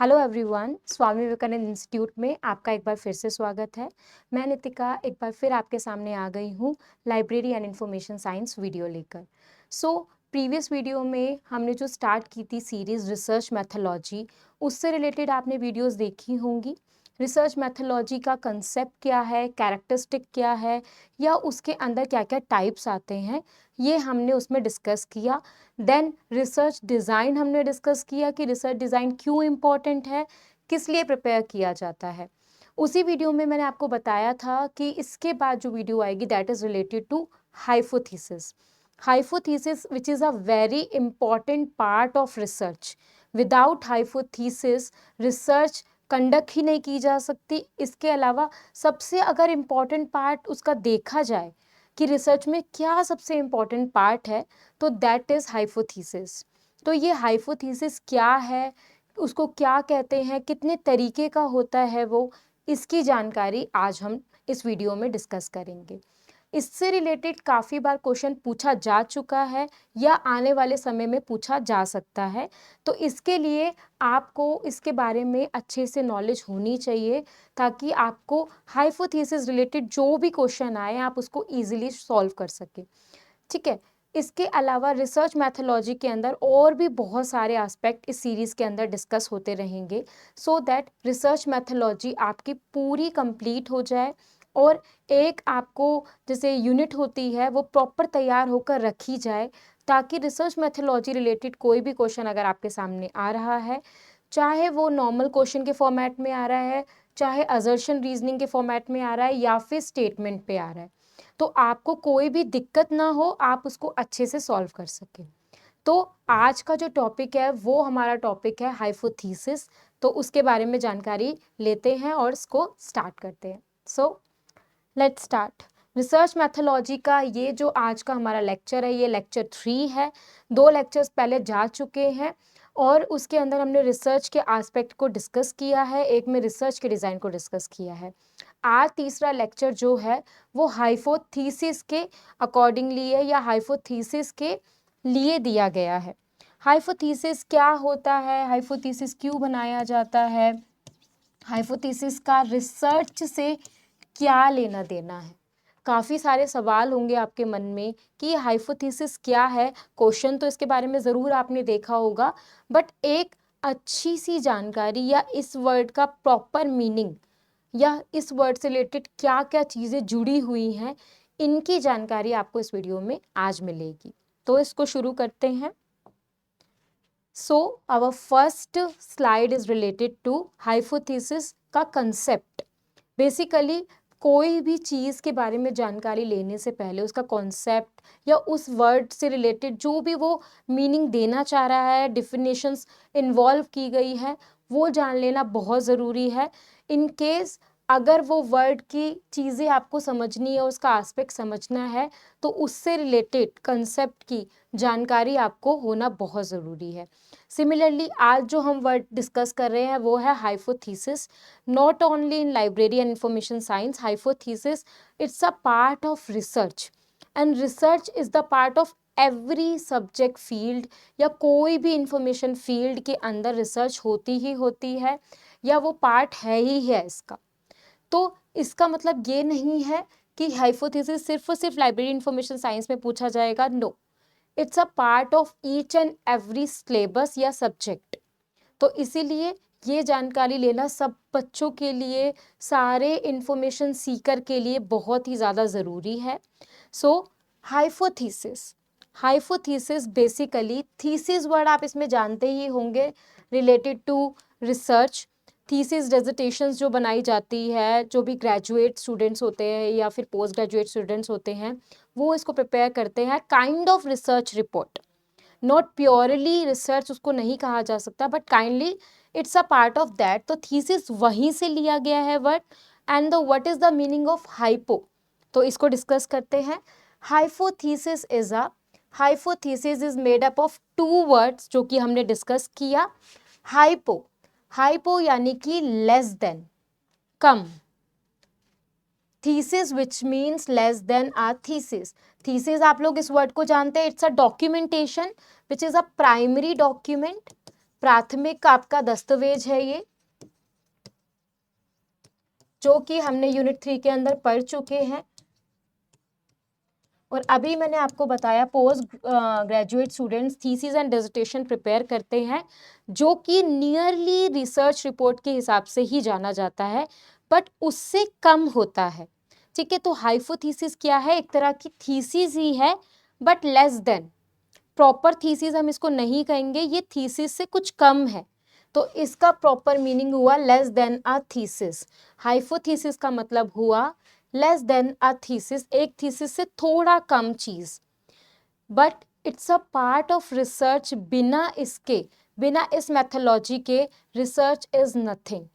Hello everyone, Swami Vivekananda institute में आपका एक बार फिर से स्वागत है। मैं नितिका एक बार फिर आपके सामने आ गई हूँ library and information science video लेकर। प्रीवियस वीडियो में हमने जो स्टार्ट की थी सीरीज रिसर्च मैथोलॉजी, उससे रिलेटेड आपने वीडियोस देखी होंगी। रिसर्च मैथोलॉजी का कंसेप्ट क्या है, कैरेक्टरिस्टिक क्या है, या उसके अंदर क्या क्या टाइप्स आते हैं, ये हमने उसमें डिस्कस किया। देन रिसर्च डिज़ाइन हमने डिस्कस किया कि रिसर्च डिज़ाइन क्यों इम्पॉर्टेंट है, किस लिए प्रिपेयर किया जाता है। उसी वीडियो में मैंने आपको बताया था कि इसके बाद जो वीडियो आएगी that is related to hypothesis. Hypothesis which is a very important part of research. Without hypothesis research conduct ही नहीं की जा सकती। इसके अलावा सबसे अगर इम्पॉर्टेंट पार्ट उसका देखा जाए कि रिसर्च में क्या सबसे इम्पॉर्टेंट पार्ट है, तो दैट इज़ हाइपोथेसिस। तो ये हाइपोथेसिस क्या है, उसको क्या कहते हैं, कितने तरीके का होता है वो, इसकी जानकारी आज हम इस वीडियो में डिस्कस करेंगे। इससे रिलेटेड काफ़ी बार क्वेश्चन पूछा जा चुका है या आने वाले समय में पूछा जा सकता है, तो इसके लिए आपको इसके बारे में अच्छे से नॉलेज होनी चाहिए ताकि आपको हाइपोथेसिस रिलेटेड जो भी क्वेश्चन आए आप उसको इजीली सॉल्व कर सकें। ठीक है। इसके अलावा रिसर्च मैथोलॉजी के अंदर और भी बहुत सारे एस्पेक्ट इस सीरीज़ के अंदर डिस्कस होते रहेंगे, सो दैट रिसर्च मैथोलॉजी आपकी पूरी कंप्लीट हो जाए और एक आपको जैसे यूनिट होती है वो प्रॉपर तैयार होकर रखी जाए, ताकि रिसर्च मैथोलॉजी रिलेटेड कोई भी क्वेश्चन अगर आपके सामने आ रहा है, चाहे वो नॉर्मल क्वेश्चन के फॉर्मेट में आ रहा है, चाहे असर्शन रीजनिंग के फॉर्मेट में आ रहा है, या फिर स्टेटमेंट पे आ रहा है, तो आपको कोई भी दिक्कत ना हो, आप उसको अच्छे से सॉल्व कर सकें। तो आज का जो टॉपिक है वो हमारा टॉपिक है हाइपोथेसिस। तो उसके बारे में जानकारी लेते हैं और इसको स्टार्ट करते हैं। So let's start. Research methodology का ये जो आज का हमारा लेक्चर है, ये लेक्चर 3 है। 2 लेक्चर्स पहले जा चुके हैं और उसके अंदर हमने रिसर्च के एस्पेक्ट को डिस्कस किया है, एक में रिसर्च के डिज़ाइन को डिस्कस किया है। आज तीसरा लेक्चर जो है वो हाइपोथेसिस के अकॉर्डिंगली है या हाइपोथेसिस के लिए दिया गया है। हाइपोथेसिस क्या होता है, हाइपोथेसिस क्यों बनाया जाता है, हाइपोथेसिस का रिसर्च से क्या लेना देना है। काफ़ी सारे सवाल होंगे आपके मन में कि हाइपोथेसिस क्या है। क्वेश्चन तो इसके बारे में ज़रूर आपने देखा होगा, बट एक अच्छी सी जानकारी या इस वर्ड का प्रॉपर मीनिंग या इस वर्ड से रिलेटेड क्या क्या चीज़ें जुड़ी हुई हैं, इनकी जानकारी आपको इस वीडियो में आज मिलेगी। तो इसको शुरू करते हैं। So our first slide is related to hypothesis का कंसेप्ट। बेसिकली कोई भी चीज़ के बारे में जानकारी लेने से पहले उसका कॉन्सेप्ट या उस वर्ड से रिलेटेड जो भी वो मीनिंग देना चाह रहा है, डिफिनेशंस इन्वॉल्व की गई है, वो जान लेना बहुत ज़रूरी है। इन केस अगर वो वर्ड की चीज़ें आपको समझनी है, उसका एस्पेक्ट समझना है, तो उससे रिलेटेड कंसेप्ट की जानकारी आपको होना बहुत ज़रूरी है। सिमिलरली आज जो हम वर्ड डिस्कस कर रहे हैं वो है hypothesis. Not only in library and information science, hypothesis, it's a part of research, and research is the part of every subject field या कोई भी इंफॉर्मेशन फील्ड के अंदर रिसर्च होती ही होती है या वो पार्ट है ही है इसका। तो इसका मतलब ये नहीं है कि हाइपोथेसिस सिर्फ और सिर्फ लाइब्रेरी इंफॉर्मेशन साइंस में पूछा जाएगा। No, it's a part of each and every syllabus या सब्जेक्ट। तो इसीलिए ये जानकारी लेना सब बच्चों के लिए, सारे इंफॉर्मेशन सीकर के लिए बहुत ही ज़्यादा ज़रूरी है। So hypothesis, hypothesis basically, thesis word आप इसमें जानते ही होंगे, related to research. Thesis dissertations जो बनाई जाती है, जो भी ग्रेजुएट स्टूडेंट्स होते हैं या फिर पोस्ट ग्रेजुएट स्टूडेंट्स होते हैं, वो इसको प्रिपेयर करते हैं। Kind of research report, not purely research उसको नहीं कहा जा सकता, but kindly it's a part of that. तो थीसिस वहीं से लिया गया है word. And the what is the meaning of hypo, तो इसको डिस्कस करते हैं। Hypothesis is a, hypothesis is made up of 2 words जो कि हमने डिस्कस किया। हाइपो, हाइपो यानी कि less than, come. Thesis which means less than uh thesis. Thesis आप लोग इस वर्ड को जानते हैं, it's a documentation which is a primary document प्राथमिक आपका दस्तावेज है ये, जो कि हमने यूनिट 3 के अंदर पढ़ चुके हैं। और अभी मैंने आपको बताया post graduate students thesis and dissertation prepare करते हैं, जो कि नियरली रिसर्च रिपोर्ट के हिसाब से ही जाना जाता है, बट उससे कम होता है। ठीक है, तो हाइपोथेसिस क्या है? एक तरह की थीसिस ही है, but less than. Proper thesis हम इसको नहीं कहेंगे, ये थीसिस से कुछ कम है, तो इसका प्रॉपर मीनिंग हुआ less than a thesis. Hypothesis का मतलब हुआ लेस देन अ थीसिस, एक थीसिस से थोड़ा कम चीज, but it's a part of research. बिना इस मेथोलॉजी के रिसर्च इज नथिंग।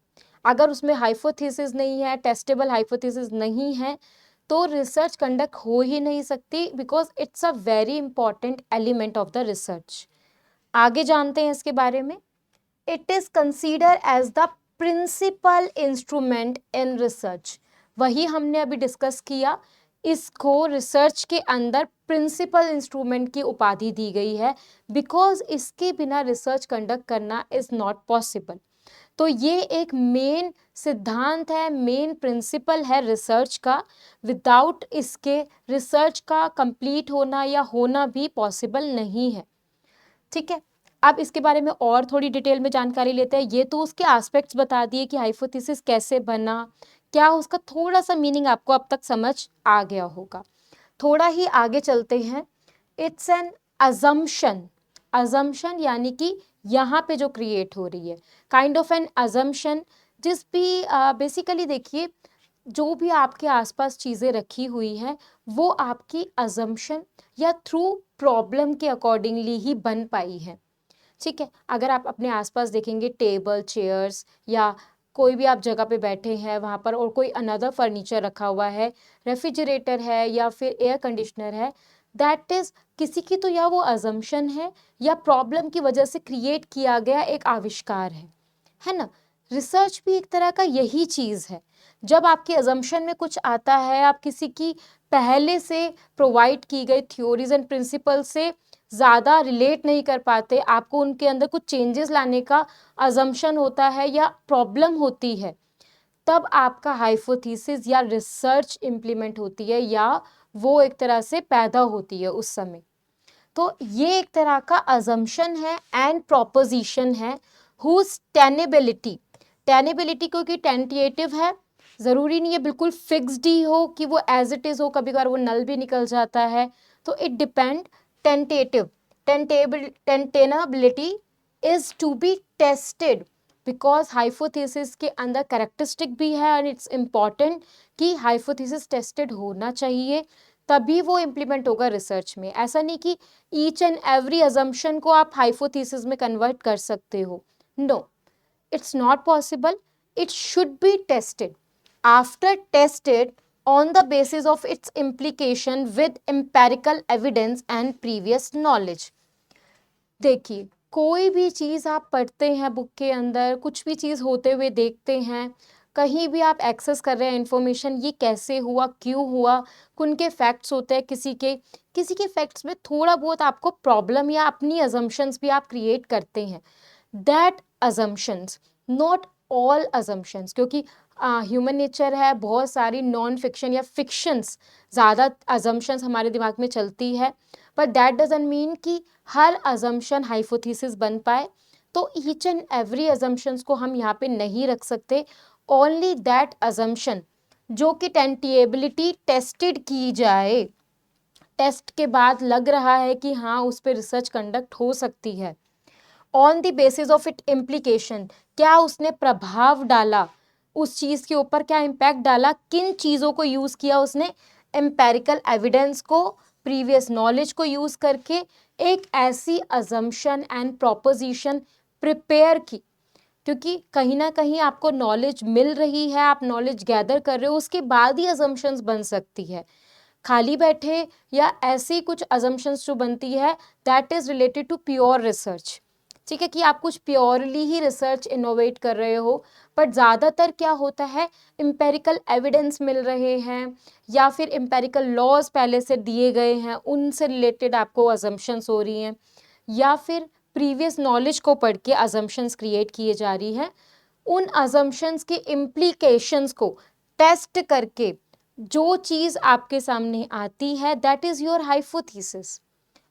अगर उसमें हाइपोथेसिस नहीं है, टेस्टेबल हाइपोथेसिस नहीं है, तो रिसर्च कंडक्ट हो ही नहीं सकती, because it's a very important element of the research. आगे जानते हैं इसके बारे में। It is consider as the principal instrument in research. वही हमने अभी डिस्कस किया, इसको रिसर्च के अंदर प्रिंसिपल इंस्ट्रूमेंट की उपाधि दी गई है, बिकॉज इसके बिना रिसर्च कंडक्ट करना इज नॉट पॉसिबल। तो ये एक मेन सिद्धांत है, मेन प्रिंसिपल है रिसर्च का। विदाउट इसके रिसर्च का कंप्लीट होना या होना भी पॉसिबल नहीं है। ठीक है, अब इसके बारे में और थोड़ी डिटेल में जानकारी लेते हैं। ये तो उसके एस्पेक्ट्स बता दिए कि हाइपोथेसिस कैसे बना, क्या उसका थोड़ा सा मीनिंग आपको अब तक समझ आ गया होगा। थोड़ा ही आगे चलते हैं। It's an assumption. अजम्पशन यानी कि यहाँ पे जो क्रिएट हो रही है, काइंड ऑफ एन अजम्पशन, जिस भी बेसिकली देखिए, जो भी आपके आसपास चीज़ें रखी हुई हैं, वो आपकी अजम्पशन या थ्रू प्रॉब्लम के अकॉर्डिंगली ही बन पाई है। ठीक है, अगर आप अपने आसपास देखेंगे टेबल चेयर्स या कोई भी आप जगह पे बैठे हैं वहाँ पर, और कोई अनदर फर्नीचर रखा हुआ है, रेफ्रिजरेटर है या फिर एयर कंडीशनर है, दैट इज किसी की तो या वो अजम्पशन है या प्रॉब्लम की वजह से क्रिएट किया गया एक आविष्कार है ना। रिसर्च भी एक तरह का यही चीज़ है। जब आपके अजम्पशन में कुछ आता है, आप किसी की पहले से प्रोवाइड की गई थ्योरीज एंड प्रिंसिपल से ज़्यादा रिलेट नहीं कर पाते, आपको उनके अंदर कुछ चेंजेस लाने का अजम्पशन होता है या प्रॉब्लम होती है, तब आपका हाइपोथेसिस या रिसर्च इम्प्लीमेंट होती है, या वो एक तरह से पैदा होती है उस समय। तो ये एक तरह का अजम्पशन है एंड प्रोपोजिशन है हुज टेनेबिलिटी क्योंकि टेंटेटिव है, ज़रूरी नहीं है बिल्कुल फिक्स्ड ही हो कि वो एज इट इज़ हो, कभी कभार वो नल भी निकल जाता है, तो it depend. Tentative tenability is to be tested, because hypothesis के अंदर कैरेक्टरिस्टिक भी है एंड इट्स इम्पॉर्टेंट कि हाइपोथेसिस टेस्टेड होना चाहिए, तभी वो इम्प्लीमेंट होगा रिसर्च में। ऐसा नहीं कि ईच एंड एवरी अजम्पशन को आप हाइपोथेसिस में कन्वर्ट कर सकते हो, no, it's not possible. It should be tested. After tested on the basis of its implication with empirical evidence and previous knowledge. देखिए, कोई भी चीज़ आप पढ़ते हैं बुक के अंदर, कुछ भी चीज़ होते हुए देखते हैं, कहीं भी आप एक्सेस कर रहे हैं इन्फॉर्मेशन, ये कैसे हुआ, क्यों हुआ, उनके फैक्ट्स होते हैं, किसी के फैक्ट्स में थोड़ा बहुत आपको प्रॉब्लम या अपनी अजम्पशंस भी आप क्रिएट करते हैं। That assumptions, not all assumptions, क्योंकि ह्यूमन नेचर है, बहुत सारी नॉन फिक्शन या फिक्शंस ज़्यादा अजम्पशंस हमारे दिमाग में चलती है, बट दैट डजंट मीन कि हर अजम्पशन हाइपोथेसिस बन पाए। तो ईच एंड एवरी अजम्पशंस को हम यहाँ पे नहीं रख सकते, ओनली दैट अजम्पशन जो कि टेंटेबिलिटी टेस्टेड की जाए, टेस्ट के बाद लग रहा है कि हाँ उस पर रिसर्च कंडक्ट हो सकती है, on the basis of it implication, क्या उसने प्रभाव डाला उस चीज़ के ऊपर, क्या इम्पैक्ट डाला, किन चीज़ों को यूज़ किया उसने, एम्पेरिकल एविडेंस को, प्रीवियस नॉलेज को यूज़ करके एक ऐसी अजम्पशन एंड प्रोपोजिशन प्रिपेयर की। क्योंकि कहीं ना कहीं आपको नॉलेज मिल रही है, आप नॉलेज गैदर कर रहे हो, उसके बाद ही अजम्पशंस बन सकती है। खाली बैठे या ऐसी कुछ अजम्पशंस जो बनती है, that is related to pure research. ठीक है, कि आप कुछ प्योरली ही रिसर्च इनोवेट कर रहे हो, बट ज़्यादातर क्या होता है, इम्पेरिकल एविडेंस मिल रहे हैं या फिर इम्पेरिकल लॉज पहले से दिए गए हैं, उनसे रिलेटेड आपको अजम्पशंस हो रही हैं, या फिर प्रीवियस नॉलेज को पढ़ के अजम्पशंस क्रिएट किए जा रही है, उन अजम्पशंस के इम्प्लीकेशंस को टेस्ट करके जो चीज़ आपके सामने आती है that is your hypothesis,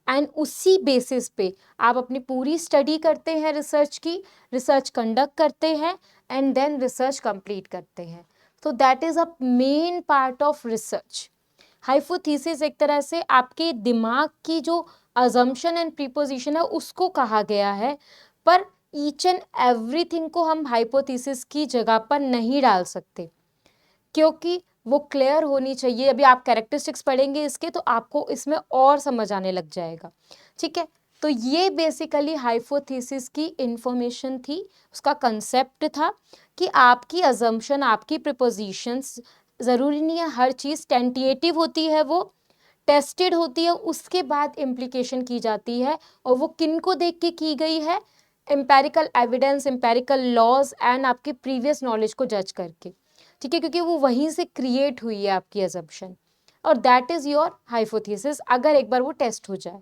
and उसी बेसिस पे आप अपनी पूरी स्टडी करते हैं, रिसर्च कंडक्ट करते हैं एंड देन रिसर्च कंप्लीट करते हैं. तो that is a main part of research. Hypothesis एक तरह से आपके दिमाग की जो अजम्पशन एंड प्रीपोजिशन है उसको कहा गया है, पर ईच एंड एवरीथिंग को हम हाइपोथेसिस की जगह पर नहीं डाल सकते क्योंकि वो क्लियर होनी चाहिए. अभी आप कैरेक्टरिस्टिक्स पढ़ेंगे इसके तो आपको इसमें और समझ आने लग जाएगा. ठीक है, तो ये बेसिकली हाइपोथेसिस की इंफॉर्मेशन थी, उसका कंसेप्ट था कि आपकी अजम्पशन, आपकी प्रिपोजिशंस, ज़रूरी नहीं है हर चीज़ टेंटेटिव होती है, वो टेस्टेड होती है, उसके बाद इम्प्लीकेशन की जाती है. और वो किन को देख के की गई है? Empirical evidence, empirical laws and आपके प्रीवियस नॉलेज को जज करके. ठीक है, क्योंकि वो वहीं से क्रिएट हुई है आपकी अजम्पशन, और दैट इज योर हाइपोथेसिस अगर एक बार वो टेस्ट हो जाए.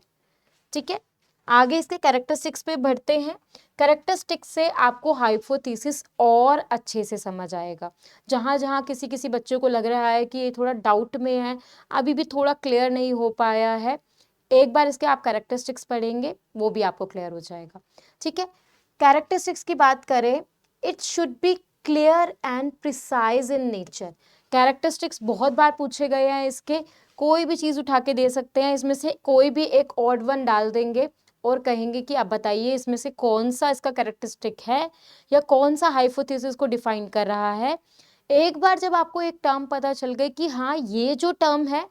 ठीक है, आगे इसके कैरेक्टरिस्टिक्स पे बढ़ते हैं. कैरेक्टरिस्टिक्स से आपको हाइपोथेसिस और अच्छे से समझ आएगा. जहाँ जहाँ किसी किसी बच्चे को लग रहा है कि ये थोड़ा डाउट में है, अभी भी थोड़ा क्लियर नहीं हो पाया है, एक बार इसके आप कैरेक्टरिस्टिक्स पढ़ेंगे वो भी आपको क्लियर हो जाएगा. ठीक है, कैरेक्टरिस्टिक्स की बात करें, it should B clear and precise in nature. Characteristics बहुत बार पूछे गए हैं इसके, कोई भी चीज़ उठा के दे सकते हैं, इसमें से कोई भी एक ऑड वन डाल देंगे और कहेंगे कि आप बताइए इसमें से कौन सा इसका कैरेक्टरिस्टिक है या कौन सा हाइपोथेसिस को डिफाइन कर रहा है. एक बार जब आपको एक टर्म पता चल गई कि हाँ ये जो टर्म है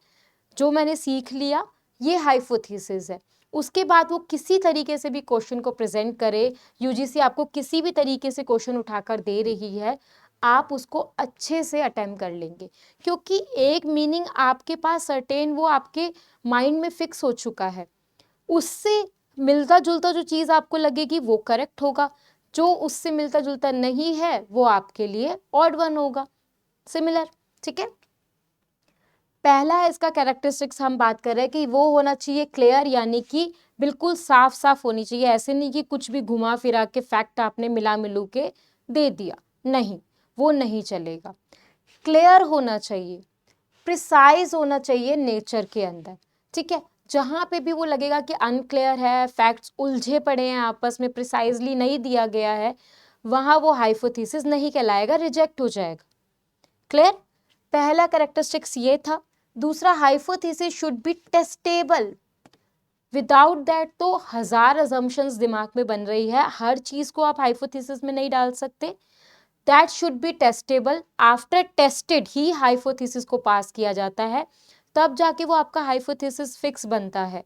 जो मैंने सीख लिया ये हाइपोथेसिस है, उसके बाद वो किसी तरीके से भी क्वेश्चन को प्रेजेंट करे, यूजीसी आपको किसी भी तरीके से क्वेश्चन उठाकर दे रही है, आप उसको अच्छे से अटेम्प्ट कर लेंगे क्योंकि एक मीनिंग आपके पास सर्टेन वो आपके माइंड में फिक्स हो चुका है. उससे मिलता जुलता जो चीज़ आपको लगेगी वो करेक्ट होगा, जो उससे मिलता जुलता नहीं है वो आपके लिए ऑड वन होगा, सिमिलर. ठीक है, पहला इसका कैरेक्टरिस्टिक्स हम बात कर रहे हैं कि वो होना चाहिए क्लियर, यानी कि बिल्कुल साफ साफ होनी चाहिए. ऐसे नहीं कि कुछ भी घुमा फिरा के फैक्ट आपने मिला मिलू के दे दिया, नहीं, वो नहीं चलेगा. क्लियर होना चाहिए, प्रिसाइज होना चाहिए नेचर के अंदर. ठीक है, जहाँ पे भी वो लगेगा कि अनक्लियर है, फैक्ट्स उलझे पड़े हैं आपस में, प्रिसाइजली नहीं दिया गया है, वहाँ वो हाइपोथेसिस नहीं कहलाएगा, रिजेक्ट हो जाएगा. क्लियर, पहला कैरेक्टरिस्टिक्स ये था. दूसरा, hypothesis should be testable. Without that तो हजार अजम्पशंस दिमाग में बन रही है, हर चीज को आप हाइपोथेसिस में नहीं डाल सकते. That should be testable. After tested he hypothesis को पास किया जाता है, तब जाके वो आपका हाइपोथेसिस फिक्स बनता है.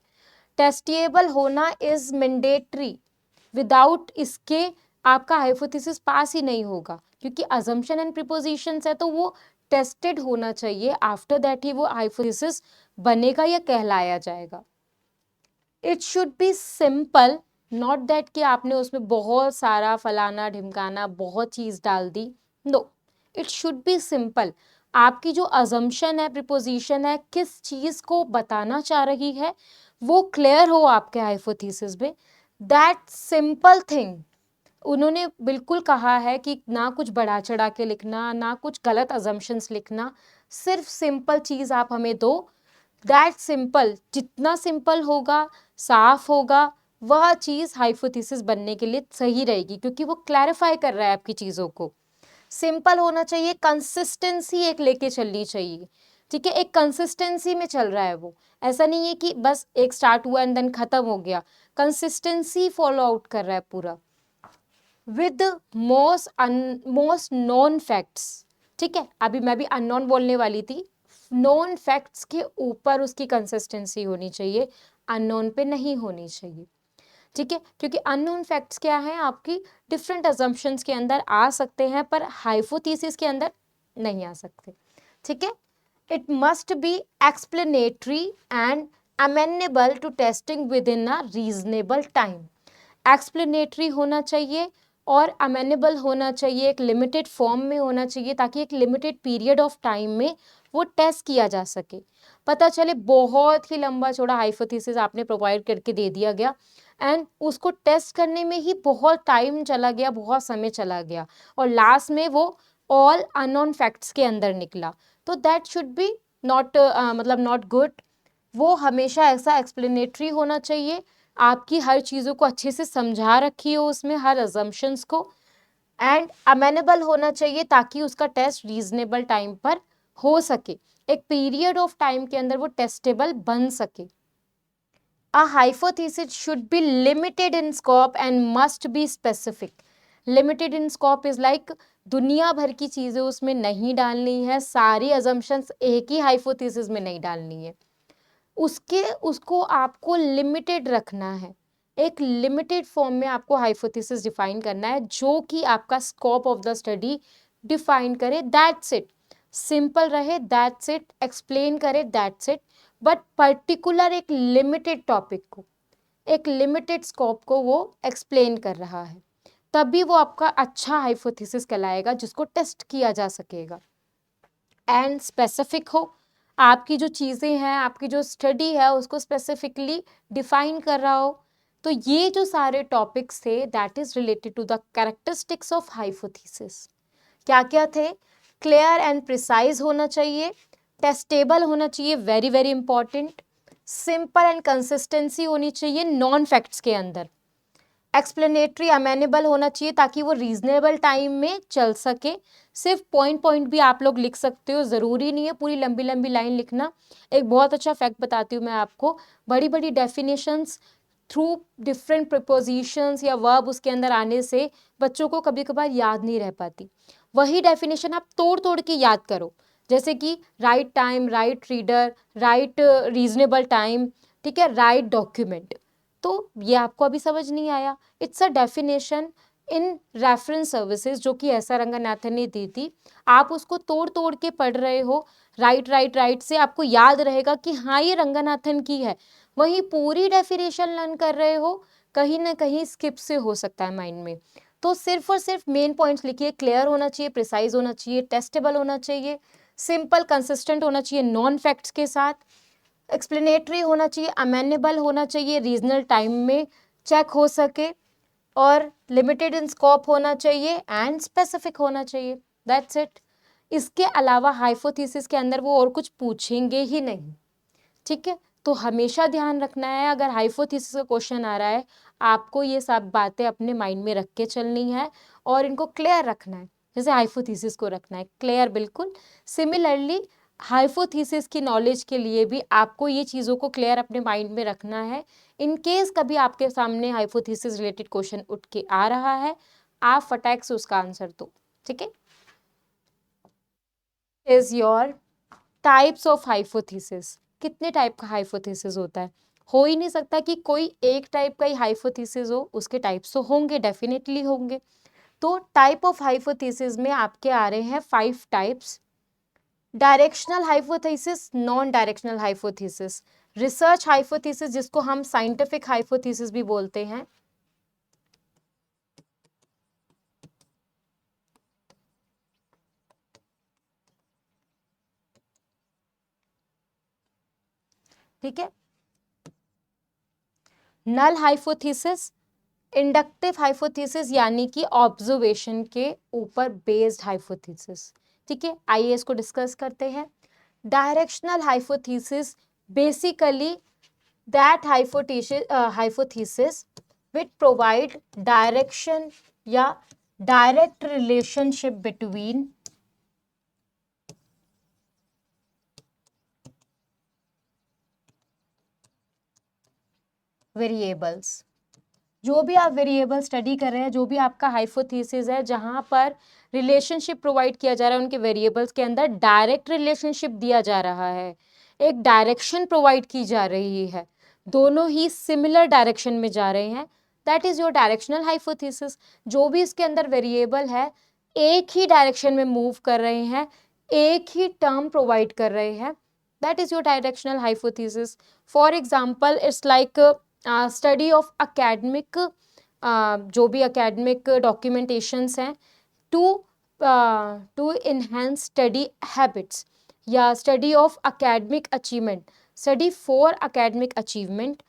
टेस्टेबल होना इज मैंडेटरी, विदाउट इसके आपका हाइपोथेसिस पास ही नहीं होगा क्योंकि अजम्पशन एंड प्रीपोजिशंस है तो वो टेस्टेड होना चाहिए. आफ्टर दैट ही वो हाइपोथेसिस बनेगा या कहलाया जाएगा. It should be simple, not that कि आपने उसमें बहुत सारा फलाना ढिमकाना बहुत चीज़ डाल दी. No, it should be simple. आपकी जो अजम्पशन है, प्रीपोजिशन है, किस चीज़ को बताना चाह रही है वो क्लियर हो आपके हाइपोथेसिस में. दैट सिंपल थिंग उन्होंने बिल्कुल कहा है कि ना कुछ बढ़ा चढ़ा के लिखना, ना कुछ गलत अजम्पशंस लिखना, सिर्फ सिंपल चीज़ आप हमें दो. दैट सिंपल, जितना सिंपल होगा, साफ होगा, वह चीज़ हाइपोथेसिस बनने के लिए सही रहेगी क्योंकि वो क्लैरिफाई कर रहा है आपकी चीज़ों को. सिंपल होना चाहिए, कंसिस्टेंसी एक लेके चलनी चाहिए. ठीक है, एक कंसिस्टेंसी में चल रहा है वो, ऐसा नहीं है कि बस एक स्टार्ट हुआ एंड देन खत्म हो गया. कंसिस्टेंसी फॉलो आउट कर रहा है पूरा विद मोस्ट नॉन फैक्ट्स. ठीक है, अभी मैं भी अननोन बोलने वाली थी. नॉन फैक्ट्स के ऊपर उसकी कंसिस्टेंसी होनी चाहिए, अननोन पे नहीं होनी चाहिए. ठीक है, क्योंकि अननोन फैक्ट्स क्या है, आपकी डिफरेंट अजम्पशंस के अंदर आ सकते हैं पर हाइपोथेसिस के अंदर नहीं आ सकते. ठीक है, it must be explanatory and amenable to testing within a reasonable time. Explanatory होना चाहिए और अमेनेबल होना चाहिए, एक लिमिटेड फॉर्म में होना चाहिए ताकि एक लिमिटेड पीरियड ऑफ टाइम में वो टेस्ट किया जा सके. पता चले बहुत ही लंबा चौड़ा हाइपोथेसिस आपने प्रोवाइड करके दे दिया गया, एंड उसको टेस्ट करने में ही बहुत टाइम चला गया, बहुत समय चला गया, और लास्ट में वो ऑल अननोन फैक्ट्स के अंदर निकला। तो दैट शुड बी नॉट मतलब नॉट गुड। वो हमेशा ऐसा एक्सप्लेनेटरी होना चाहिए, आपकी हर चीज़ों को अच्छे से समझा रखी हो उसमें, हर अजम्पशंस को, एंड अमेनेबल होना चाहिए ताकि उसका टेस्ट रीजनेबल टाइम पर हो सके, एक पीरियड ऑफ टाइम के अंदर वो टेस्टेबल बन सके। A hypothesis should be limited in scope and must be specific. Limited in scope is like दुनिया भर की चीज़ें उसमें नहीं डालनी है, सारी assumptions एक ही hypothesis में नहीं डालनी है, उसको आपको लिमिटेड रखना है, एक लिमिटेड फॉर्म में आपको हाइपोथेसिस डिफाइन करना है जो कि आपका scope of the study define करे, दैट्स इट। सिंपल रहे, दैट्स इट, एक्सप्लेन करे, दैट्स इट, बट पर्टिकुलर एक लिमिटेड टॉपिक को, एक लिमिटेड स्कोप को वो एक्सप्लेन कर रहा है, तभी वो आपका अच्छा हाइपोथेसिस कहलाएगा जिसको टेस्ट किया जा सकेगा। एंड स्पेसिफिक हो, आपकी जो चीज़ें हैं, आपकी जो स्टडी है उसको स्पेसिफिकली डिफाइन कर रहा हो। तो ये जो सारे टॉपिक्स थे that is related to the characteristics of hypothesis. क्या क्या थे? क्लियर एंड प्रिसाइज होना चाहिए, टेस्टेबल होना चाहिए, very very important, simple and consistency होनी चाहिए नॉन फैक्ट्स के अंदर, एक्सप्लेनेटरी अमेनेबल होना चाहिए ताकि वो रीजनेबल टाइम में चल सके। सिर्फ पॉइंट पॉइंट भी आप लोग लिख सकते हो, ज़रूरी नहीं है पूरी लंबी लंबी लाइन लिखना। एक बहुत अच्छा फैक्ट बताती हूँ मैं आपको, बड़ी बड़ी डेफिनेशंस थ्रू डिफरेंट प्रिपोजिशंस या वर्ब उसके अंदर आने से बच्चों को कभी कभार याद नहीं रह पाती। वही डेफिनेशन आप तोड़ तोड़ के याद करो, जैसे कि right time, right reader, right reasonable time, ठीक है, राइट डॉक्यूमेंट। तो ये आपको अभी समझ नहीं आया, it's a definition in reference services जो कि एस आर रंगनाथन ने दी थी। आप उसको तोड़ तोड़ के पढ़ रहे हो, राइट राइट राइट से आपको याद रहेगा कि हाँ ये रंगनाथन की है, वहीं पूरी डेफिनेशन लर्न कर रहे हो, कहीं ना कहीं स्किप से हो सकता है माइंड में। तो सिर्फ और सिर्फ मेन पॉइंट्स लिखिए, क्लियर होना चाहिए, प्रिसाइज होना चाहिए, टेस्टेबल होना चाहिए, सिंपल कंसिस्टेंट होना चाहिए नॉन फैक्ट्स के साथ, एक्सप्लेनेटरी होना चाहिए, अमेनेबल होना चाहिए, रीजनल टाइम में चेक हो सके, और लिमिटेड इन स्कोप होना चाहिए एंड स्पेसिफिक होना चाहिए, दैट्स इट। इसके अलावा हाइपोथेसिस के अंदर वो और कुछ पूछेंगे ही नहीं, ठीक है। तो हमेशा ध्यान रखना है, अगर हाइपोथेसिस का क्वेश्चन आ रहा है आपको ये सब बातें अपने माइंड में रख के चलनी है और इनको क्लियर रखना है, जैसे हाइपोथेसिस को रखना है क्लियर बिल्कुल। सिमिलरली हाइपोथेसिस की नॉलेज के लिए भी आपको ये चीज़ों को क्लियर अपने माइंड में रखना है। इन केस कभी आपके सामने हाइपोथेसिस रिलेटेड क्वेश्चन उठ के आ रहा है, आप फटाक से उसका आंसर दो, ठीक है। Is your types of hypothesis. कितने टाइप का हाइपोथेसिस होता है? हो ही नहीं सकता कि कोई एक टाइप का ही हाइपोथेसिस हो, उसके टाइप्स तो होंगे, डेफिनेटली होंगे। तो टाइप ऑफ हाइपोथेसिस में आपके आ रहे हैं 5 types. Directional hypothesis, non directional hypothesis, research hypothesis जिसको हम साइंटिफिक हाइपोथेसिस भी बोलते हैं, ठीक है। नल हाइपोथेसिस, इंडक्टिव हाइपोथेसिस यानी कि ऑब्जर्वेशन के ऊपर बेस्ड हाइपोथेसिस, ठीक है। आइए इसको डिस्कस करते हैं। Directional hypothesis basically that hypothesis which provide direction या डायरेक्ट रिलेशनशिप बिटवीन वेरिएबल्स। जो भी आप वेरिएबल स्टडी कर रहे हैं, जो भी आपका हाइपोथेसिस है जहां पर रिलेशनशिप प्रोवाइड किया जा रहा है, उनके वेरिएबल्स के अंदर डायरेक्ट रिलेशनशिप दिया जा रहा है, एक डायरेक्शन प्रोवाइड की जा रही है, दोनों ही सिमिलर डायरेक्शन में जा रहे हैं, that is your directional hypothesis. जो भी इसके अंदर वेरिएबल है एक ही डायरेक्शन में मूव कर रहे हैं, एक ही टर्म प्रोवाइड कर रहे हैं, that is your directional hypothesis. For example it's like study of academic, जो भी अकेडमिक डॉक्यूमेंटेशंस हैं टू इन्हेंस स्टडी हैबिट्स, या study of academic achievement, study for academic achievement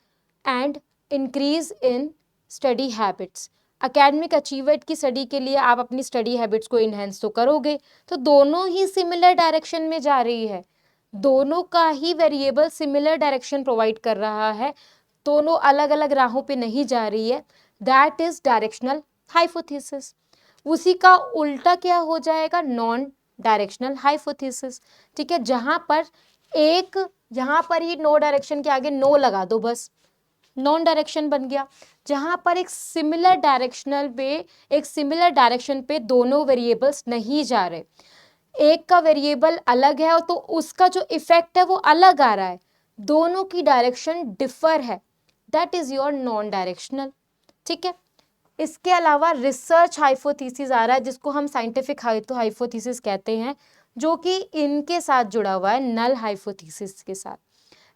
and increase in study habits. Academic achievement की study के लिए आप अपनी study habits को इन्हेंस तो करोगे, तो दोनों ही सिमिलर डायरेक्शन में जा रही है, दोनों का ही वेरिएबल सिमिलर डायरेक्शन प्रोवाइड कर रहा है, दोनों अलग अलग राहों पे नहीं जा रही है, दैट इज डायरेक्शनल हाइपोथेसिस। उसी का उल्टा क्या हो जाएगा, नॉन डायरेक्शनल हाइपोथेसिस। ठीक है, जहां पर एक, यहां पर ही नो डायरेक्शन के आगे नो लगा दो, बस नॉन डायरेक्शन बन गया। जहां पर एक सिमिलर डायरेक्शन पे दोनों वेरिएबल्स नहीं जा रहे, एक का वेरिएबल अलग है और तो उसका जो इफेक्ट है वो अलग आ रहा है, दोनों की डायरेक्शन डिफर है, that is your non directional. ठीक है, इसके अलावा रिसर्च हाइपोथेसिस आ रहा है, जिसको हम साइंटिफिक हाइपोथेसिस कहते हैं, जो कि इनके साथ जुड़ा हुआ है, नल हाइपोथेसिस के साथ।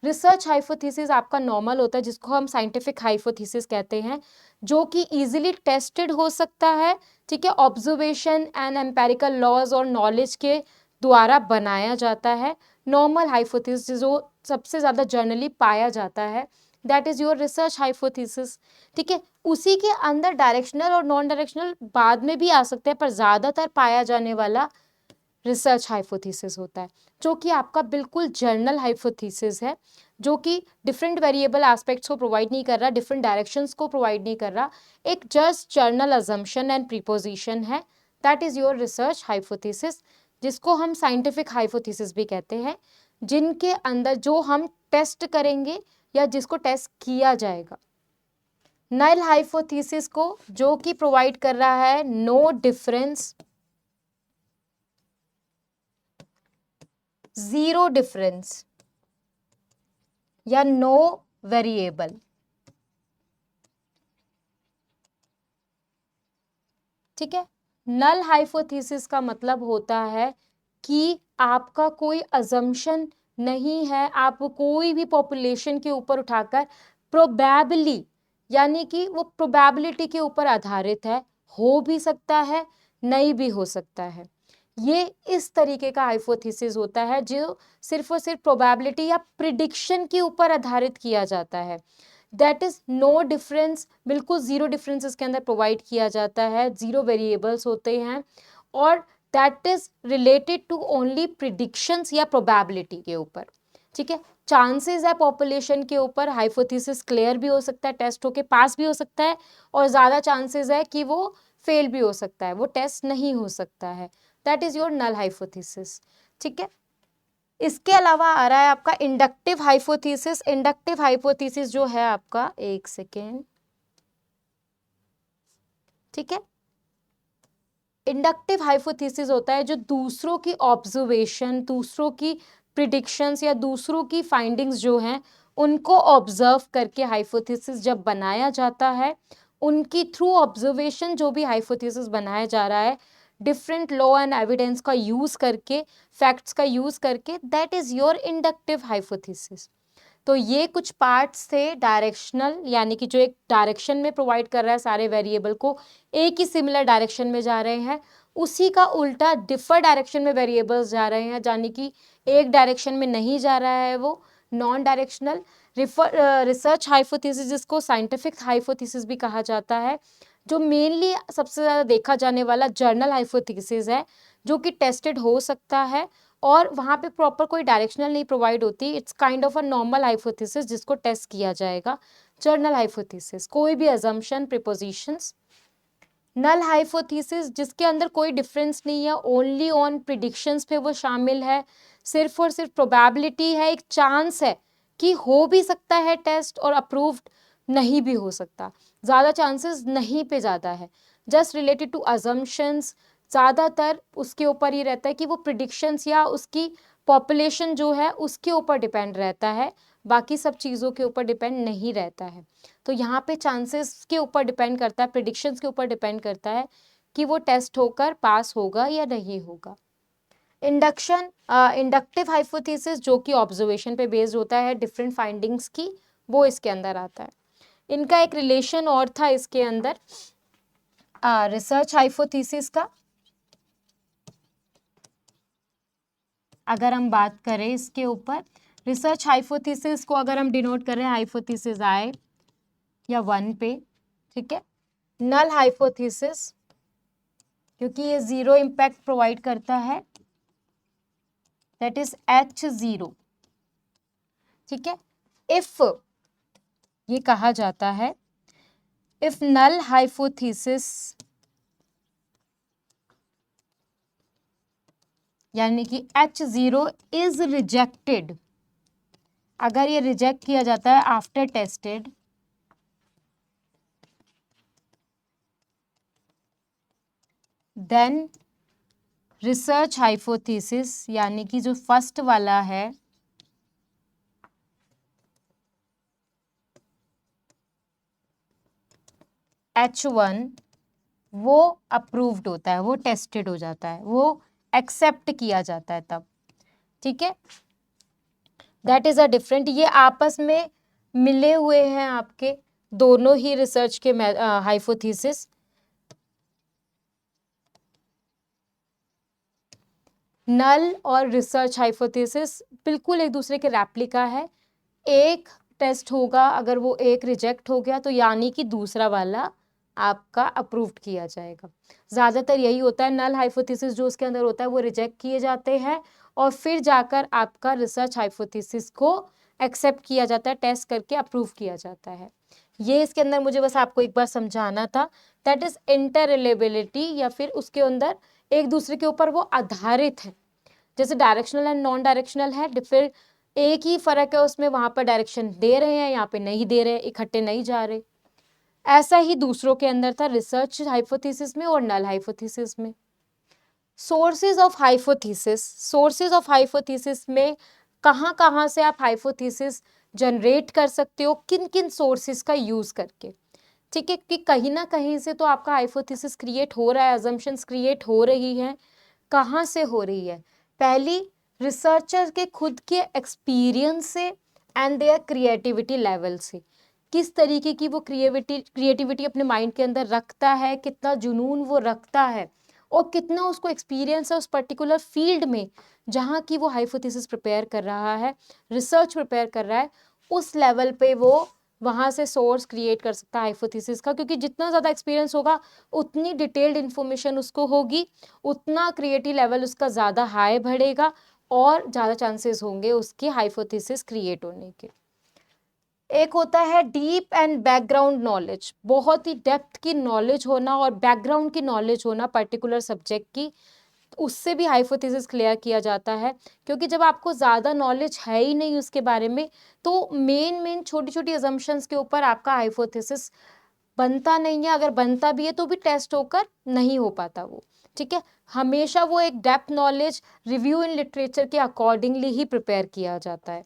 रिसर्च हाइपोथेसिस आपका नॉर्मल होता है, जिसको हम साइंटिफिक हाइपोथेसिस कहते हैं, जो कि इजीली टेस्टेड हो सकता है। ठीक है, ऑब्जर्वेशन एंड एम्पेरिकल लॉज और नॉलेज के द्वारा बनाया जाता है। नॉर्मल हाइपोथेसिस जो सबसे ज़्यादा जनरली पाया जाता है, that is your research hypothesis. ठीक है, उसी के अंदर डायरेक्शनल और नॉन डायरेक्शनल बाद में भी आ सकते हैं, पर ज़्यादातर पाया जाने वाला रिसर्च हाइपोथेसिस होता है, जो कि आपका बिल्कुल जर्नल हाइपोथेसिस है, जो कि डिफरेंट वेरिएबल एस्पेक्ट्स को प्रोवाइड नहीं कर रहा, डिफरेंट डायरेक्शंस को प्रोवाइड नहीं कर रहा, एक just journal assumption and preposition है, that is your research hypothesis, जिसको हम साइंटिफिक हाइपोथेसिस भी कहते हैं, जिनके अंदर जो हम टेस्ट करेंगे या जिसको टेस्ट किया जाएगा। नल हाइपोथेसिस को जो कि प्रोवाइड कर रहा है नो डिफरेंस, जीरो डिफरेंस या नो वेरिएबल। ठीक है, नल हाइपोथेसिस का मतलब होता है कि आपका कोई अजम्पशन नहीं है, आप कोई भी पॉपुलेशन के ऊपर उठाकर प्रोबेबली, यानी कि वो प्रोबेबिलिटी के ऊपर आधारित है, हो भी सकता है नहीं भी हो सकता है, ये इस तरीके का हाइपोथेसिस होता है जो सिर्फ और सिर्फ प्रोबेबिलिटी या प्रिडिक्शन के ऊपर आधारित किया जाता है। दैट इज नो डिफरेंस, बिल्कुल जीरो डिफरेंस इसके अंदर प्रोवाइड किया जाता है, जीरो वेरिएबल्स होते हैं, और that is related to only predictions या प्रोबेबिलिटी के ऊपर। ठीक है, चांसेस है पॉपुलेशन के ऊपर, हाइपोथेसिस क्लियर भी हो सकता है, टेस्ट होके पास भी हो सकता है, और ज्यादा चांसेस है कि वो फेल भी हो सकता है, वो टेस्ट नहीं हो सकता है, that is your null hypothesis. ठीक है, इसके अलावा आ रहा है आपका इंडक्टिव हाइपोथेसिस। इंडक्टिव हाइपोथेसिस जो है आपका, एक सेकेंड, ठीक है, इंडक्टिव हाइपोथेसिस होता है जो दूसरों की ऑब्जर्वेशन, दूसरों की प्रिडिक्शंस या दूसरों की फाइंडिंग्स जो हैं उनको ऑब्जर्व करके हाइपोथेसिस जब बनाया जाता है, उनकी थ्रू ऑब्जर्वेशन जो भी हाइपोथेसिस बनाया जा रहा है, डिफरेंट लॉ एंड एविडेंस का यूज करके, फैक्ट्स का यूज करके, that is your inductive hypothesis. तो ये कुछ पार्ट्स थे डायरेक्शनल, यानी कि जो एक डायरेक्शन में प्रोवाइड कर रहा है सारे वेरिएबल को, एक ही सिमिलर डायरेक्शन में जा रहे हैं, उसी का उल्टा डिफर डायरेक्शन में वेरिएबल्स जा रहे हैं, यानी कि एक डायरेक्शन में नहीं जा रहा है, वो नॉन डायरेक्शनल। रिसर्च हाइपोथेसिस, जिसको साइंटिफिक हाइपोथेसिस भी कहा जाता है, जो मेनली सबसे ज़्यादा देखा जाने वाला जर्नल हाइपोथेसिस है, जो कि टेस्टेड हो सकता है, और वहाँ पे प्रॉपर कोई डायरेक्शनल नहीं प्रोवाइड होती, it's kind of a normal hypothesis जिसको टेस्ट किया जाएगा। जर्नल हाइपोथेसिस कोई भी अजम्पशन, प्रीपोजिशंस। नल हाइपोथेसिस जिसके अंदर कोई डिफरेंस नहीं है, ओनली ऑन प्रिडिक्शंस पे वो शामिल है, सिर्फ और सिर्फ प्रोबेबिलिटी है, एक चांस है कि हो भी सकता है टेस्ट और अप्रूव्ड नहीं भी हो सकता, ज़्यादा चांसेस नहीं पे ज़्यादा है, जस्ट रिलेटेड टू अजम्पशंस, ज़्यादातर उसके ऊपर ही रहता है कि वो प्रिडिक्शंस या उसकी पॉपुलेशन जो है उसके ऊपर डिपेंड रहता है, बाकी सब चीज़ों के ऊपर डिपेंड नहीं रहता है। तो यहाँ पे चांसेस के ऊपर डिपेंड करता है, प्रिडिक्शंस के ऊपर डिपेंड करता है कि वो टेस्ट होकर पास होगा या नहीं होगा। इंडक्टिव हाइपोथेसिस जो कि ऑब्जर्वेशन पे बेस्ड होता है, डिफरेंट फाइंडिंग्स की, वो इसके अंदर आता है। इनका एक रिलेशन और था इसके अंदर रिसर्च हाइपोथेसिस का। अगर हम बात करें इसके ऊपर, रिसर्च हाइपोथेसिस को अगर हम डिनोट करें, हाइपोथेसिस आई या 1 पे, ठीक है। नल हाइपोथेसिस, क्योंकि ये 0 इम्पैक्ट प्रोवाइड करता है, दैट इज H0, ठीक है। इफ ये कहा जाता है, इफ नल हाइपोथेसिस यानी कि H0 इज रिजेक्टेड, अगर ये रिजेक्ट किया जाता है after tested, then research hypothesis यानी कि जो फर्स्ट वाला है H1, वो अप्रूव्ड होता है, वो टेस्टेड हो जाता है, वो एक्सेप्ट किया जाता है तब, ठीक है। दैट इज अ डिफरेंट, ये आपस में मिले हुए हैं आपके दोनों ही रिसर्च के हाइपोथेसिस। नल और रिसर्च हाइपोथेसिस बिल्कुल एक दूसरे के रेप्लिका है। एक टेस्ट होगा, अगर वो एक रिजेक्ट हो गया तो यानी कि दूसरा वाला आपका अप्रूव्ड किया जाएगा। ज़्यादातर यही होता है, नल हाइपोथेसिस जो उसके अंदर होता है वो रिजेक्ट किए जाते हैं और फिर जाकर आपका रिसर्च हाइपोथेसिस को एक्सेप्ट किया जाता है, टेस्ट करके अप्रूव किया जाता है। ये इसके अंदर मुझे बस आपको एक बार समझाना था, दैट इज इंटर रिलेबिलिटी, या फिर उसके अंदर एक दूसरे के ऊपर वो आधारित है। जैसे डायरेक्शनल एंड नॉन डायरेक्शनल है, फिर एक ही फर्क है उसमें, वहां पर डायरेक्शन दे रहे हैं, यहाँ पे नहीं दे रहे, इकट्ठे नहीं जा रहे। ऐसा ही दूसरों के अंदर था, रिसर्च हाइपोथेसिस में और नल हाइपोथेसिस में। Sources of hypothesis, sources of hypothesis में कहाँ कहाँ से आप हाइपोथेसिस जनरेट कर सकते हो, किन किन सोर्सेज का यूज करके, ठीक है। कि कहीं ना कहीं से तो आपका हाइपोथेसिस क्रिएट हो रहा है, अजम्पशंस क्रिएट हो रही हैं। कहाँ से हो रही है? पहली, रिसर्चर के खुद के एक्सपीरियंस से एंड देयर क्रिएटिविटी लेवल से। किस तरीके की वो क्रिएटिविटी अपने माइंड के अंदर रखता है, कितना जुनून वो रखता है और कितना उसको एक्सपीरियंस है उस पर्टिकुलर फील्ड में जहाँ की वो हाइपोथेसिस प्रिपेयर कर रहा है, रिसर्च प्रिपेयर कर रहा है, उस लेवल पे वो वहाँ से सोर्स क्रिएट कर सकता है हाइपोथेसिस का। क्योंकि जितना ज़्यादा एक्सपीरियंस होगा उतनी डिटेल्ड इन्फॉर्मेशन उसको होगी, उतना क्रिएटिव लेवल उसका ज़्यादा हाई बढ़ेगा और ज़्यादा चांसेस होंगे उसकी हाइपोथेसिस क्रिएट होने के। एक होता है डीप एंड बैकग्राउंड नॉलेज, बहुत ही डेप्थ की नॉलेज होना और बैकग्राउंड की नॉलेज होना पर्टिकुलर सब्जेक्ट की, उससे भी हाइपोथेसिस क्लियर किया जाता है। क्योंकि जब आपको ज़्यादा नॉलेज है ही नहीं उसके बारे में, तो मेन छोटी छोटी अजम्पशंस के ऊपर आपका हाइपोथेसिस बनता नहीं है, अगर बनता भी है तो भी टेस्ट होकर नहीं हो पाता वो, ठीक है। हमेशा वो एक depth knowledge review in literature के अकॉर्डिंगली ही प्रिपेयर किया जाता है।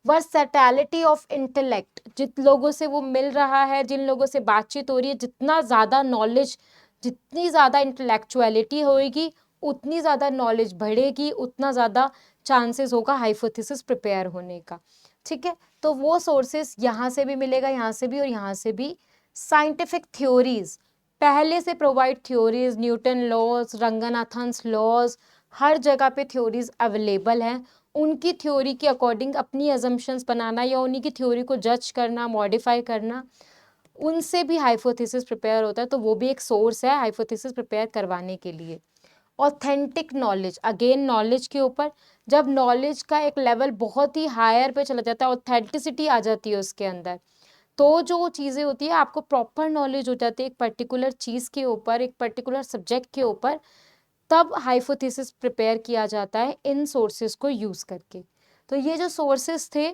वर्सैटिलिटी ऑफ इंटेलेक्ट, जिन लोगों से वो मिल रहा है, जिन लोगों से बातचीत हो रही है, जितना ज़्यादा नॉलेज, जितनी ज़्यादा इंटेलेक्चुअलिटी होएगी, उतनी ज़्यादा नॉलेज बढ़ेगी, उतना ज़्यादा चांसेस होगा हाइपोथेसिस प्रिपेयर होने का, ठीक है। तो वो सोर्सेस यहाँ से भी मिलेगा, यहाँ से भी और यहाँ से भी। साइंटिफिक थ्योरीज, पहले से provide theories, Newton laws, Ranganathan's laws, हर जगह पे थ्योरीज अवेलेबल हैं। उनकी थ्योरी के अकॉर्डिंग अपनी अजम्पशंस बनाना या उन्हीं की थ्योरी को जज करना, मॉडिफाई करना, उनसे भी हाइपोथेसिस प्रिपेयर होता है। तो वो भी एक सोर्स है हाइपोथेसिस प्रिपेयर करवाने के लिए। ऑथेंटिक नॉलेज, अगेन नॉलेज के ऊपर, जब नॉलेज का एक लेवल बहुत ही हायर पे चला जाता है, ऑथेंटिसिटी आ जाती है उसके अंदर, तो जो चीज़ें होती है आपको प्रॉपर नॉलेज हो जाती है एक पर्टिकुलर चीज़ के ऊपर, एक पर्टिकुलर सब्जेक्ट के ऊपर, तब हाइपोथेसिस प्रिपेयर किया जाता है इन सोर्सेज को यूज़ करके। तो ये जो सोर्सेज थे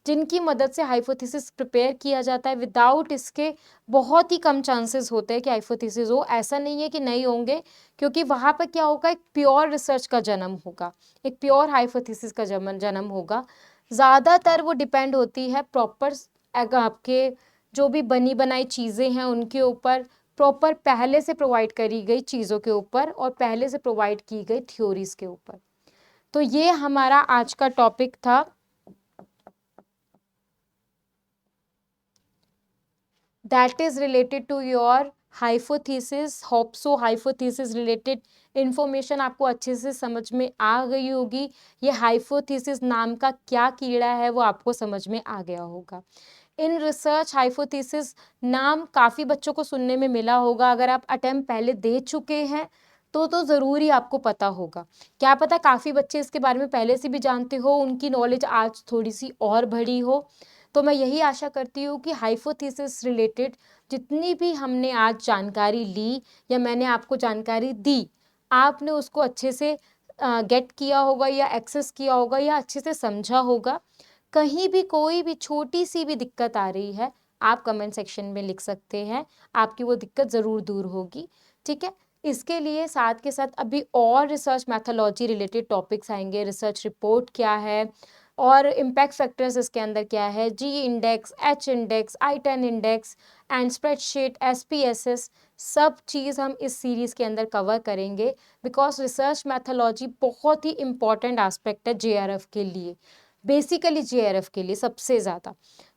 जिनकी मदद से हाइपोथेसिस प्रिपेयर किया जाता है, विदाउट इसके बहुत ही कम चांसेस होते हैं कि हाइपोथेसिस हो। ऐसा नहीं है कि नहीं होंगे, क्योंकि वहाँ पर क्या होगा, एक प्योर रिसर्च का जन्म होगा, एक प्योर हाइपोथेसिस का जन्म होगा। ज़्यादातर वो डिपेंड होती है प्रॉपर आपके जो भी बनी बनाई चीज़ें हैं उनके ऊपर, प्रॉपर पहले से प्रोवाइड करी गई चीज़ों के ऊपर और पहले से प्रोवाइड की गई थ्योरीज के ऊपर। तो ये हमारा आज का टॉपिक था। That is related to your hypothesis. Hope so hypothesis related information आपको अच्छे से समझ में आ गई होगी। ये हाइपोथेसिस नाम का क्या कीड़ा है वो आपको समझ में आ गया होगा। इन रिसर्च हाइपोथेसिस नाम काफ़ी बच्चों को सुनने में मिला होगा। अगर आप अटेम्प्ट पहले दे चुके हैं तो ज़रूर ही आपको पता होगा। क्या पता काफ़ी बच्चे इसके बारे में पहले से भी जानते हो, उनकी नॉलेज आज थोड़ी-सी और बढ़ी हो। तो मैं यही आशा करती हूँ कि हाइपोथेसिस रिलेटेड जितनी भी हमने आज जानकारी ली या मैंने आपको जानकारी दी, आपने उसको अच्छे से गेट किया होगा या एक्सेस किया होगा या अच्छे से समझा होगा। कहीं भी कोई भी छोटी-सी भी दिक्कत आ रही है, आप कमेंट सेक्शन में लिख सकते हैं, आपकी वो दिक्कत ज़रूर दूर होगी, ठीक है? इसके लिए साथ के साथ अभी और रिसर्च मैथोलॉजी रिलेटेड टॉपिक्स आएँगे, रिसर्च रिपोर्ट क्या है और इम्पैक्ट फैक्टर्स इसके अंदर क्या है, जी इंडेक्स, एच इंडेक्स, आई-10 इंडेक्स एंड स्प्रेडशीट, एसपीएसएस सब चीज़ हम इस सीरीज़ के अंदर कवर करेंगे बिकॉज़ रिसर्च मैथोलॉजी बहुत ही इम्पोर्टेंट एस्पेक्ट है जेआरएफ के लिए, बेसिकली जेआरएफ के लिए सबसे ज़्यादा।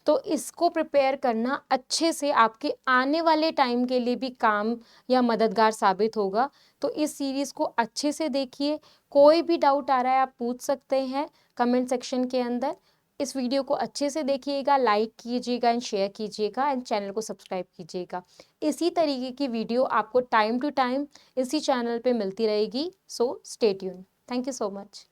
तो इसको प्रिपेयर करना अच्छे से आपके आने वाले टाइम के लिए भी काम या मददगार साबित होगा। तो इस सीरीज़ को अच्छे से देखिए, कोई भी डाउट आ रहा है आप पूछ सकते हैं कमेंट सेक्शन के अंदर। इस वीडियो को अच्छे से देखिएगा, लाइक कीजिएगा एंड शेयर कीजिएगा एंड चैनल को सब्सक्राइब कीजिएगा। इसी तरीके की वीडियो आपको टाइम टू टाइम इसी चैनल पे मिलती रहेगी, so stay tuned. Thank you so much.